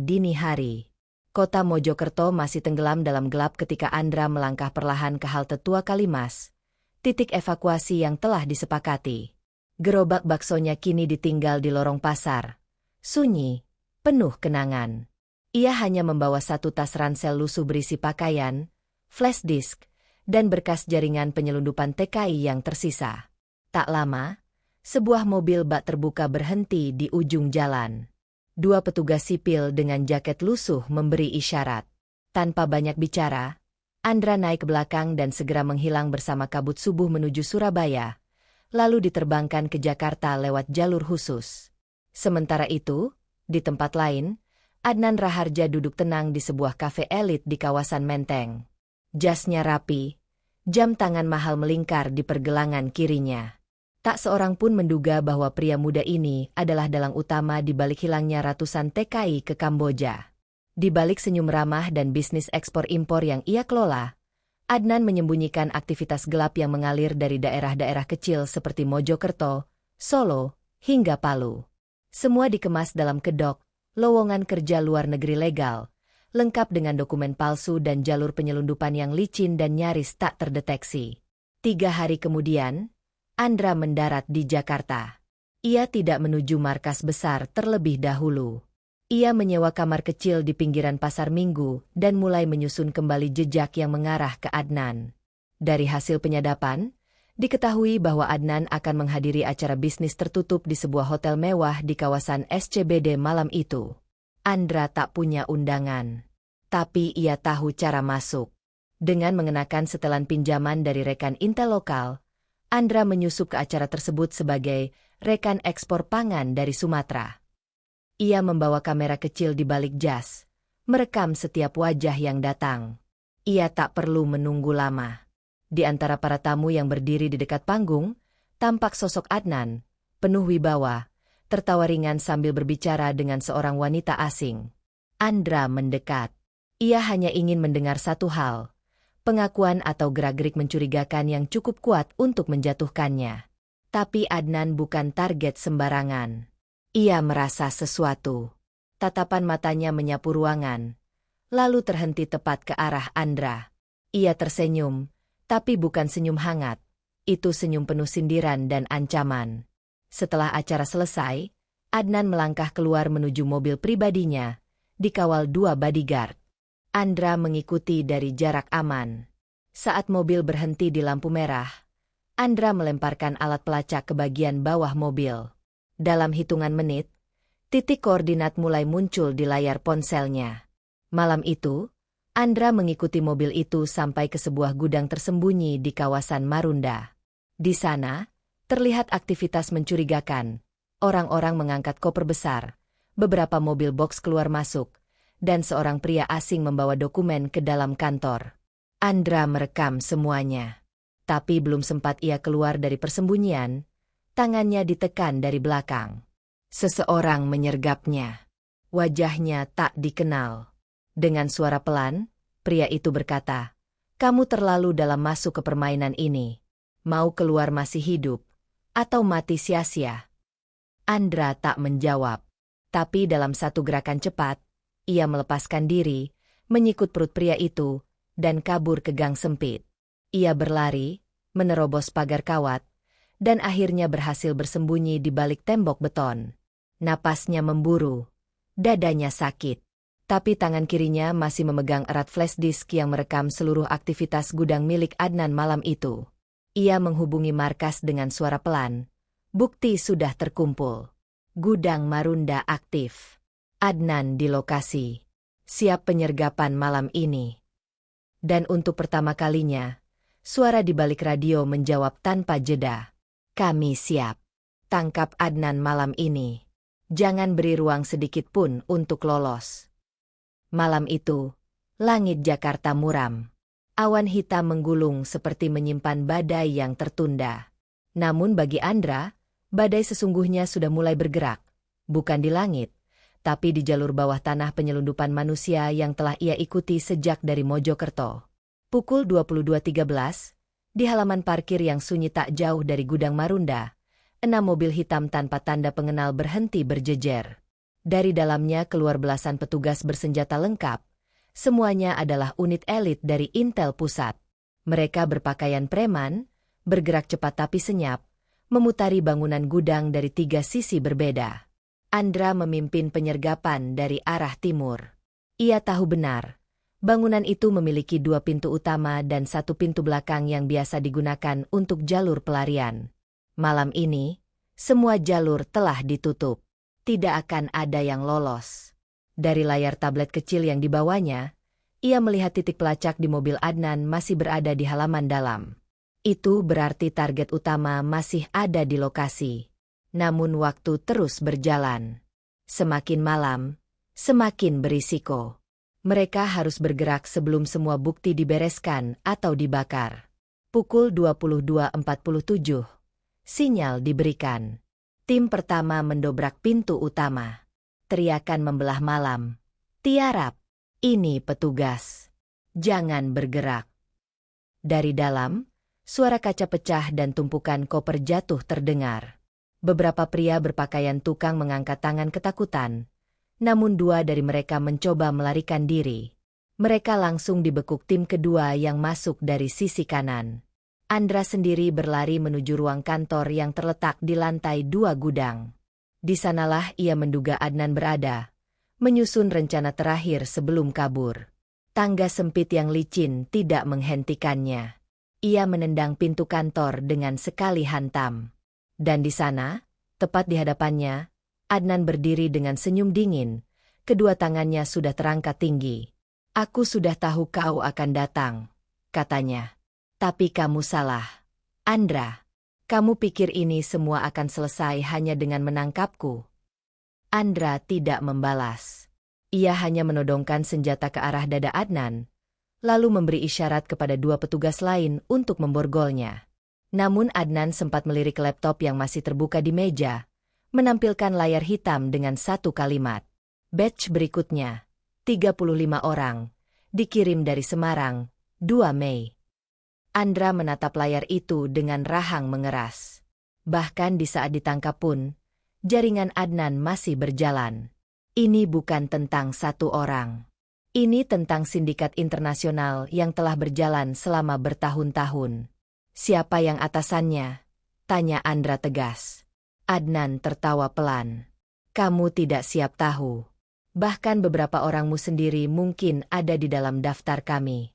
dini hari. Kota Mojokerto masih tenggelam dalam gelap ketika Andra melangkah perlahan ke halte Tua Kalimas, titik evakuasi yang telah disepakati. Gerobak baksonya kini ditinggal di lorong pasar. Sunyi, penuh kenangan. Ia hanya membawa 1 tas ransel lusuh berisi pakaian, flash disk, dan berkas jaringan penyelundupan TKI yang tersisa. Tak lama, sebuah mobil bak terbuka berhenti di ujung jalan. 2 petugas sipil dengan jaket lusuh memberi isyarat. Tanpa banyak bicara, Andra naik ke belakang dan segera menghilang bersama kabut subuh menuju Surabaya, lalu diterbangkan ke Jakarta lewat jalur khusus. Sementara itu, di tempat lain, Adnan Raharja duduk tenang di sebuah kafe elit di kawasan Menteng. Jasnya rapi, jam tangan mahal melingkar di pergelangan kirinya. Tak seorang pun menduga bahwa pria muda ini adalah dalang utama di balik hilangnya ratusan TKI ke Kamboja. Di balik senyum ramah dan bisnis ekspor-impor yang ia kelola, Adnan menyembunyikan aktivitas gelap yang mengalir dari daerah-daerah kecil seperti Mojokerto, Solo, hingga Palu. Semua dikemas dalam kedok, lowongan kerja luar negeri legal, lengkap dengan dokumen palsu dan jalur penyelundupan yang licin dan nyaris tak terdeteksi. 3 hari kemudian, Andra mendarat di Jakarta. Ia tidak menuju markas besar terlebih dahulu. Ia menyewa kamar kecil di pinggiran Pasar Minggu dan mulai menyusun kembali jejak yang mengarah ke Adnan. Dari hasil penyadapan, diketahui bahwa Adnan akan menghadiri acara bisnis tertutup di sebuah hotel mewah di kawasan SCBD malam itu. Andra tak punya undangan, tapi ia tahu cara masuk. Dengan mengenakan setelan pinjaman dari rekan intel lokal, Andra menyusup ke acara tersebut sebagai rekan ekspor pangan dari Sumatera. Ia membawa kamera kecil di balik jas, merekam setiap wajah yang datang. Ia tak perlu menunggu lama. Di antara para tamu yang berdiri di dekat panggung, tampak sosok Adnan, penuh wibawa, tertawa ringan sambil berbicara dengan seorang wanita asing. Andra mendekat. Ia hanya ingin mendengar satu hal, pengakuan atau gerak-gerik mencurigakan yang cukup kuat untuk menjatuhkannya. Tapi Adnan bukan target sembarangan. Ia merasa sesuatu. Tatapan matanya menyapu ruangan, lalu terhenti tepat ke arah Andra. Ia tersenyum, tapi bukan senyum hangat. Itu senyum penuh sindiran dan ancaman. Setelah acara selesai, Adnan melangkah keluar menuju mobil pribadinya, dikawal 2 bodyguard. Andra mengikuti dari jarak aman. Saat mobil berhenti di lampu merah, Andra melemparkan alat pelacak ke bagian bawah mobil. Dalam hitungan menit, titik koordinat mulai muncul di layar ponselnya. Malam itu, Andra mengikuti mobil itu sampai ke sebuah gudang tersembunyi di kawasan Marunda. Di sana, terlihat aktivitas mencurigakan. Orang-orang mengangkat koper besar, beberapa mobil box keluar masuk, dan seorang pria asing membawa dokumen ke dalam kantor. Andra merekam semuanya. Tapi belum sempat ia keluar dari persembunyian, tangannya ditekan dari belakang. Seseorang menyergapnya. Wajahnya tak dikenal. Dengan suara pelan, pria itu berkata, "Kamu terlalu dalam masuk ke permainan ini. Mau keluar masih hidup, atau mati sia-sia?" Andra tak menjawab. Tapi dalam satu gerakan cepat, ia melepaskan diri, menyikut perut pria itu, dan kabur ke gang sempit. Ia berlari, menerobos pagar kawat, dan akhirnya berhasil bersembunyi di balik tembok beton. Napasnya memburu, dadanya sakit. Tapi tangan kirinya masih memegang erat flash disk yang merekam seluruh aktivitas gudang milik Adnan malam itu. Ia menghubungi markas dengan suara pelan. Bukti sudah terkumpul. Gudang Marunda aktif. Adnan di lokasi. Siap penyergapan malam ini. Dan untuk pertama kalinya, suara di balik radio menjawab tanpa jeda. "Kami siap. Tangkap Adnan malam ini. Jangan beri ruang sedikit pun untuk lolos." Malam itu, langit Jakarta muram. Awan hitam menggulung seperti menyimpan badai yang tertunda. Namun bagi Andra, badai sesungguhnya sudah mulai bergerak. Bukan di langit, tapi di jalur bawah tanah penyelundupan manusia yang telah ia ikuti sejak dari Mojokerto. Pukul 22.13, di halaman parkir yang sunyi tak jauh dari gudang Marunda, 6 mobil hitam tanpa tanda pengenal berhenti berjejer. Dari dalamnya keluar belasan petugas bersenjata lengkap. Semuanya adalah unit elit dari Intel Pusat. Mereka berpakaian preman, bergerak cepat tapi senyap, memutari bangunan gudang dari 3 sisi berbeda. Andra memimpin penyergapan dari arah timur. Ia tahu benar. Bangunan itu memiliki 2 pintu utama dan 1 pintu belakang yang biasa digunakan untuk jalur pelarian. Malam ini, semua jalur telah ditutup. Tidak akan ada yang lolos. Dari layar tablet kecil yang dibawanya, Ia melihat titik pelacak di mobil Adnan masih berada di halaman dalam. Itu berarti target utama masih ada di lokasi. Namun waktu terus berjalan. Semakin malam, semakin berisiko. Mereka harus bergerak sebelum semua bukti dibereskan atau dibakar. Pukul 22.47. Sinyal diberikan. Tim pertama mendobrak pintu utama. Teriakan membelah malam. Tiarap. Ini petugas. Jangan bergerak. Dari dalam, suara kaca pecah dan tumpukan koper jatuh terdengar. Beberapa pria berpakaian tukang mengangkat tangan ketakutan. Namun 2 dari mereka mencoba melarikan diri. Mereka langsung dibekuk tim kedua yang masuk dari sisi kanan. Andra sendiri berlari menuju ruang kantor yang terletak di lantai 2 gudang. Di sanalah ia menduga Adnan berada. Menyusun rencana terakhir sebelum kabur. Tangga sempit yang licin tidak menghentikannya. Ia menendang pintu kantor dengan sekali hantam. Dan di sana, tepat di hadapannya, Adnan berdiri dengan senyum dingin. Kedua tangannya sudah terangkat tinggi. "Aku sudah tahu kau akan datang," katanya. "Tapi kamu salah. Andra, kamu pikir ini semua akan selesai hanya dengan menangkapku?" Andra tidak membalas. Ia hanya menodongkan senjata ke arah dada Adnan, lalu memberi isyarat kepada 2 petugas lain untuk memborgolnya. Namun Adnan sempat melirik laptop yang masih terbuka di meja, menampilkan layar hitam dengan 1 kalimat. Batch berikutnya, 35 orang, dikirim dari Semarang, 2 Mei. Andra menatap layar itu dengan rahang mengeras. Bahkan di saat ditangkap pun, jaringan Adnan masih berjalan. Ini bukan tentang 1 orang. Ini tentang sindikat internasional yang telah berjalan selama bertahun-tahun. "Siapa yang atasannya?" tanya Andra tegas. Adnan tertawa pelan. "Kamu tidak siap tahu. Bahkan beberapa orangmu sendiri mungkin ada di dalam daftar kami."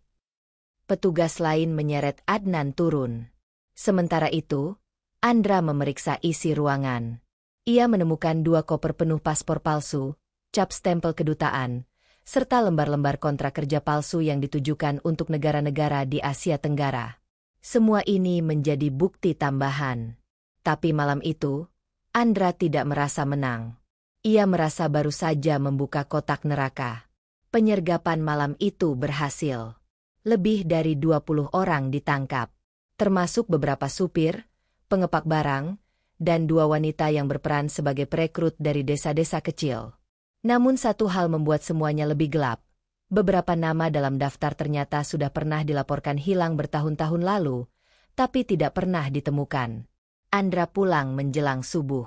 Petugas lain menyeret Adnan turun. Sementara itu, Andra memeriksa isi ruangan. Ia menemukan 2 koper penuh paspor palsu, cap stempel kedutaan, serta lembar-lembar kontrak kerja palsu yang ditujukan untuk negara-negara di Asia Tenggara. Semua ini menjadi bukti tambahan. Tapi malam itu, Andra tidak merasa menang. Ia merasa baru saja membuka kotak neraka. Penyergapan malam itu berhasil. Lebih dari 20 orang ditangkap, termasuk beberapa supir, pengepak barang, dan 2 wanita yang berperan sebagai perekrut dari desa-desa kecil. Namun satu hal membuat semuanya lebih gelap. Beberapa nama dalam daftar ternyata sudah pernah dilaporkan hilang bertahun-tahun lalu, tapi tidak pernah ditemukan. Andra pulang menjelang subuh.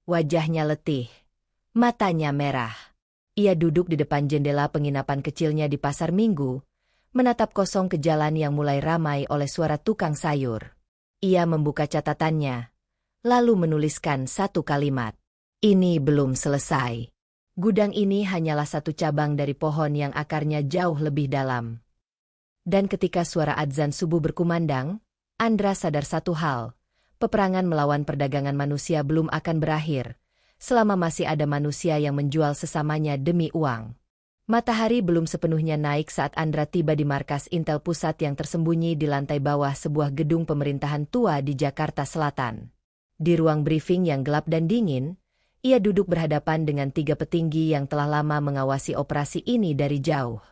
Wajahnya letih, matanya merah. Ia duduk di depan jendela penginapan kecilnya di Pasar Minggu, menatap kosong ke jalan yang mulai ramai oleh suara tukang sayur. Ia membuka catatannya, lalu menuliskan 1 kalimat. "Ini belum selesai. Gudang ini hanyalah 1 cabang dari pohon yang akarnya jauh lebih dalam." Dan ketika suara adzan subuh berkumandang, Andra sadar satu hal. Peperangan melawan perdagangan manusia belum akan berakhir, selama masih ada manusia yang menjual sesamanya demi uang. Matahari belum sepenuhnya naik saat Andra tiba di markas Intel Pusat yang tersembunyi di lantai bawah sebuah gedung pemerintahan tua di Jakarta Selatan. Di ruang briefing yang gelap dan dingin, ia duduk berhadapan dengan 3 petinggi yang telah lama mengawasi operasi ini dari jauh.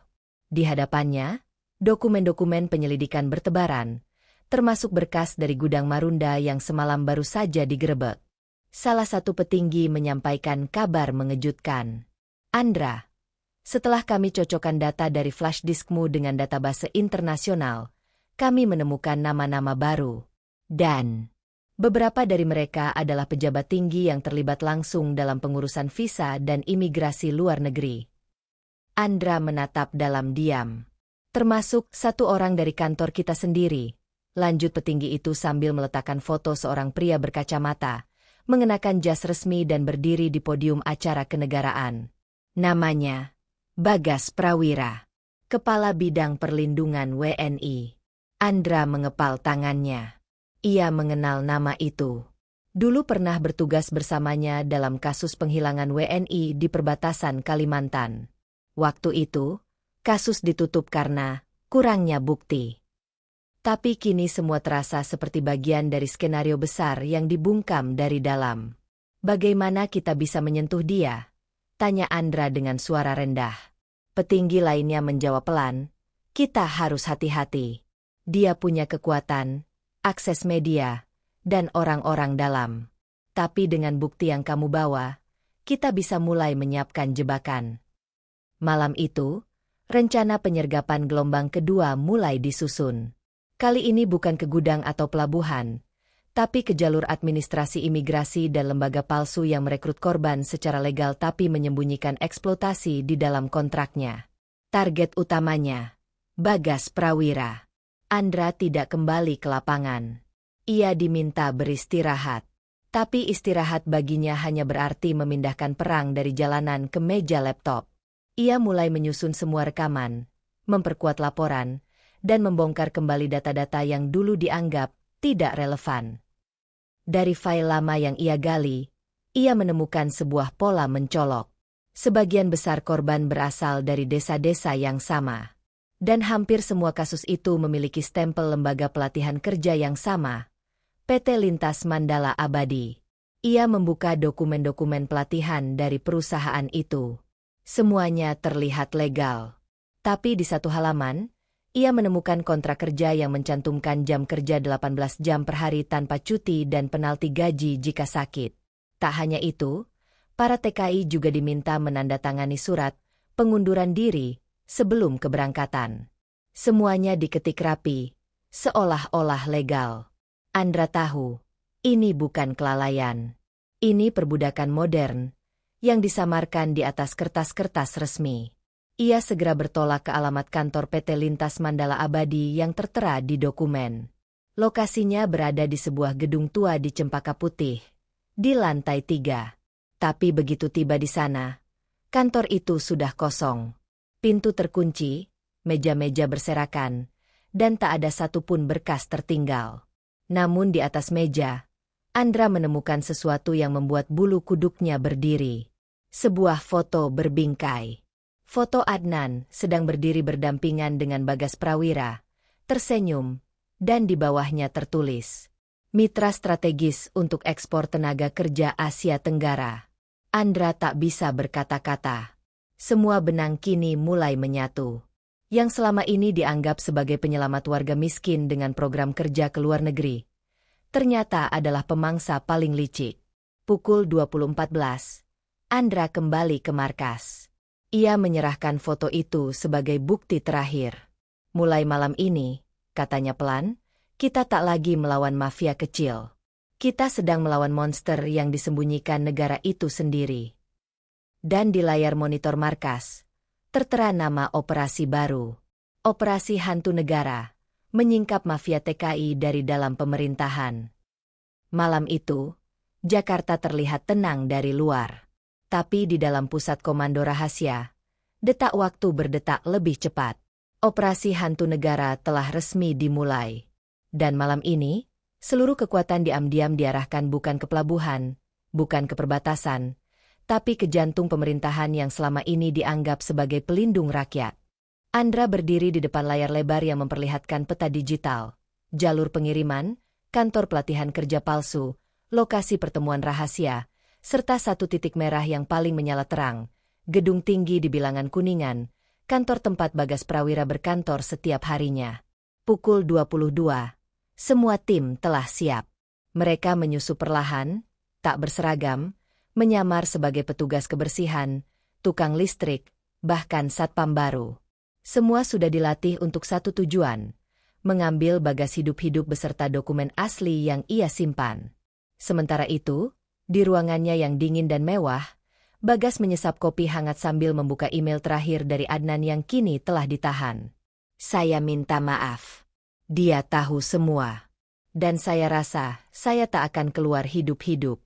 Di hadapannya, dokumen-dokumen penyelidikan bertebaran, termasuk berkas dari gudang Marunda yang semalam baru saja digerebek. Salah satu petinggi menyampaikan kabar mengejutkan. "Andra, setelah kami cocokkan data dari flash diskmu dengan database internasional, kami menemukan nama-nama baru. Dan beberapa dari mereka adalah pejabat tinggi yang terlibat langsung dalam pengurusan visa dan imigrasi luar negeri." Andra menatap dalam diam. "Termasuk 1 orang dari kantor kita sendiri," lanjut petinggi itu sambil meletakkan foto seorang pria berkacamata, mengenakan jas resmi dan berdiri di podium acara kenegaraan. Namanya Bagas Prawira, Kepala Bidang Perlindungan WNI. Andra mengepal tangannya. Ia mengenal nama itu. Dulu pernah bertugas bersamanya dalam kasus penghilangan WNI di perbatasan Kalimantan. Waktu itu, Kasus ditutup karena kurangnya bukti. Tapi kini semua terasa seperti bagian dari skenario besar yang dibungkam dari dalam. Bagaimana kita bisa menyentuh dia? Tanya Andra dengan suara rendah. Petinggi lainnya menjawab pelan, kita harus hati-hati. Dia punya kekuatan, akses media, dan orang-orang dalam. Tapi dengan bukti yang kamu bawa, kita bisa mulai menyiapkan jebakan. Malam itu, rencana penyergapan gelombang kedua mulai disusun. Kali ini bukan ke gudang atau pelabuhan, tapi ke jalur administrasi imigrasi dan lembaga palsu yang merekrut korban secara legal tapi menyembunyikan eksploitasi di dalam kontraknya. Target utamanya, Bagas Prawira. Andra tidak kembali ke lapangan. Ia diminta beristirahat. Tapi istirahat baginya hanya berarti memindahkan perang dari jalanan ke meja laptop. Ia mulai menyusun semua rekaman, memperkuat laporan, dan membongkar kembali data-data yang dulu dianggap tidak relevan. Dari file lama yang ia gali, ia menemukan sebuah pola mencolok. Sebagian besar korban berasal dari desa-desa yang sama. Dan hampir semua kasus itu memiliki stempel lembaga pelatihan kerja yang sama, PT Lintas Mandala Abadi. Ia membuka dokumen-dokumen pelatihan dari perusahaan itu. Semuanya terlihat legal. Tapi di satu halaman, ia menemukan kontrak kerja yang mencantumkan jam kerja 18 jam per hari tanpa cuti dan penalti gaji jika sakit. Tak hanya itu, para TKI juga diminta menandatangani surat pengunduran diri sebelum keberangkatan. Semuanya diketik rapi, seolah-olah legal. Andra tahu, ini bukan kelalaian. Ini perbudakan modern, yang disamarkan di atas kertas-kertas resmi. Ia segera bertolak ke alamat kantor PT Lintas Mandala Abadi yang tertera di dokumen. Lokasinya berada di sebuah gedung tua di Cempaka Putih, di lantai 3. Tapi begitu tiba di sana, kantor itu sudah kosong. Pintu terkunci, meja-meja berserakan, dan tak ada satupun berkas tertinggal. Namun di atas meja, Andra menemukan sesuatu yang membuat bulu kuduknya berdiri. Sebuah foto berbingkai. Foto Adnan sedang berdiri berdampingan dengan Bagas Prawira, tersenyum, dan di bawahnya tertulis, Mitra strategis untuk ekspor tenaga kerja Asia Tenggara. Andra tak bisa berkata-kata. Semua benang kini mulai menyatu. Yang selama ini dianggap sebagai penyelamat warga miskin dengan program kerja ke luar negeri, ternyata adalah pemangsa paling licik. Pukul 20.14, Andra kembali ke markas. Ia menyerahkan foto itu sebagai bukti terakhir. Mulai malam ini, katanya pelan, kita tak lagi melawan mafia kecil. Kita sedang melawan monster yang disembunyikan negara itu sendiri. Dan di layar monitor markas, tertera nama operasi baru. Operasi Hantu Negara, menyingkap mafia TKI dari dalam pemerintahan. Malam itu, Jakarta terlihat tenang dari luar. Tapi di dalam pusat komando rahasia, detak waktu berdetak lebih cepat. Operasi Hantu Negara telah resmi dimulai. Dan malam ini, seluruh kekuatan diam-diam diarahkan bukan ke pelabuhan, bukan ke perbatasan, tapi ke jantung pemerintahan yang selama ini dianggap sebagai pelindung rakyat. Andra berdiri di depan layar lebar yang memperlihatkan peta digital, jalur pengiriman, kantor pelatihan kerja palsu, lokasi pertemuan rahasia, serta satu titik merah yang paling menyala terang, gedung tinggi di bilangan Kuningan, kantor tempat Bagas Prawira berkantor setiap harinya. Pukul 22, semua tim telah siap. Mereka menyusup perlahan, tak berseragam, menyamar sebagai petugas kebersihan, tukang listrik, bahkan satpam baru. Semua sudah dilatih untuk satu tujuan, mengambil Bagas hidup-hidup beserta dokumen asli yang ia simpan. Sementara itu, di ruangannya yang dingin dan mewah, Bagas menyesap kopi hangat sambil membuka email terakhir dari Adnan yang kini telah ditahan. Saya minta maaf. Dia tahu semua. Dan saya rasa saya tak akan keluar hidup-hidup.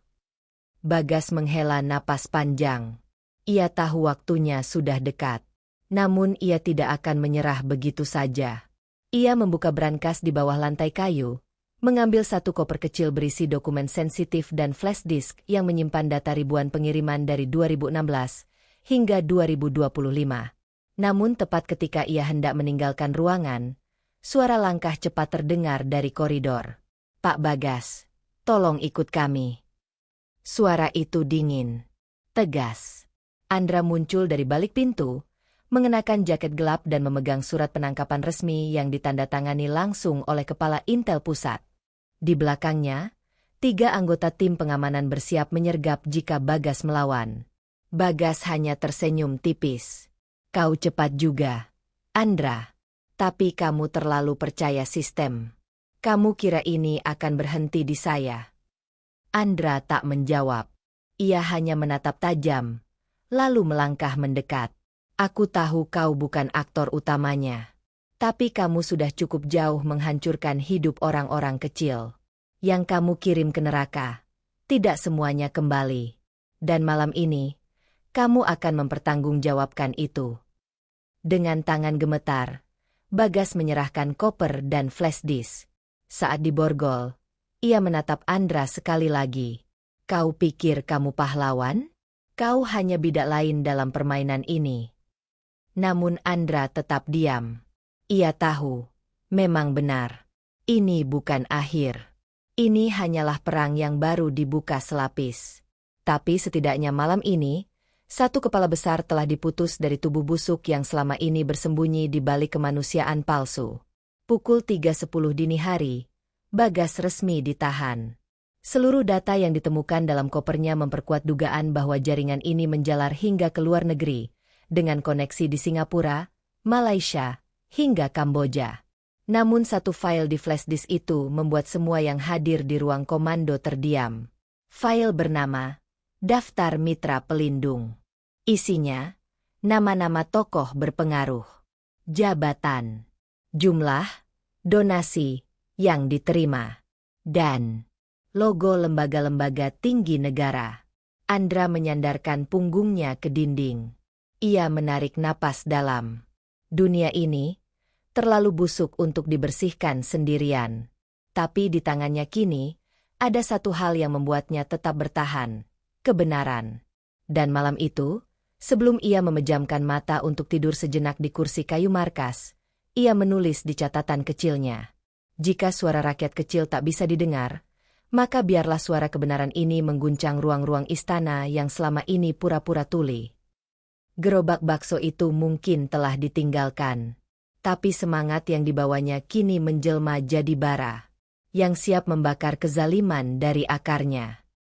Bagas menghela napas panjang. Ia tahu waktunya sudah dekat. Namun ia tidak akan menyerah begitu saja. Ia membuka brankas di bawah lantai kayu, mengambil satu koper kecil berisi dokumen sensitif dan flash disk yang menyimpan data ribuan pengiriman dari 2016 hingga 2025. Namun tepat ketika ia hendak meninggalkan ruangan, suara langkah cepat terdengar dari koridor. "Pak Bagas, tolong ikut kami." Suara itu dingin, tegas. Andra muncul dari balik pintu, mengenakan jaket gelap dan memegang surat penangkapan resmi yang ditandatangani langsung oleh Kepala Intel Pusat. Di belakangnya, 3 anggota tim pengamanan bersiap menyergap jika Bagas melawan. Bagas hanya tersenyum tipis. "Kau cepat juga, Andra. Tapi kamu terlalu percaya sistem. Kamu kira ini akan berhenti di saya?" Andra tak menjawab. Ia hanya menatap tajam, lalu melangkah mendekat. "Aku tahu kau bukan aktor utamanya. Tapi kamu sudah cukup jauh menghancurkan hidup orang-orang kecil. Yang kamu kirim ke neraka, tidak semuanya kembali. Dan malam ini, kamu akan mempertanggungjawabkan itu." Dengan tangan gemetar, Bagas menyerahkan koper dan flash disk. Saat diborgol, ia menatap Andra sekali lagi. "Kau pikir kamu pahlawan? Kau hanya bidak lain dalam permainan ini." Namun Andra tetap diam. Ia tahu, memang benar. Ini bukan akhir. Ini hanyalah perang yang baru dibuka selapis. Tapi setidaknya malam ini, satu kepala besar telah diputus dari tubuh busuk yang selama ini bersembunyi di balik kemanusiaan palsu. Pukul 3:10 dini hari, Bagas resmi ditahan. Seluruh data yang ditemukan dalam kopernya memperkuat dugaan bahwa jaringan ini menjalar hingga ke luar negeri, dengan koneksi di Singapura, Malaysia, hingga Kamboja. Namun satu file di flash disk itu membuat semua yang hadir di ruang komando terdiam. File bernama Daftar Mitra Pelindung. Isinya, nama-nama tokoh berpengaruh, jabatan, jumlah, donasi yang diterima, dan logo lembaga-lembaga tinggi negara. Andra menyandarkan punggungnya ke dinding. Ia menarik napas dalam. Dunia ini terlalu busuk untuk dibersihkan sendirian. Tapi di tangannya kini, ada satu hal yang membuatnya tetap bertahan. Kebenaran. Dan malam itu, sebelum ia memejamkan mata untuk tidur sejenak di kursi kayu markas, ia menulis di catatan kecilnya. Jika suara rakyat kecil tak bisa didengar, maka biarlah suara kebenaran ini mengguncang ruang-ruang istana yang selama ini pura-pura tuli. Gerobak bakso itu mungkin telah ditinggalkan, tapi semangat yang dibawanya kini menjelma jadi bara, yang siap membakar kezaliman dari akarnya.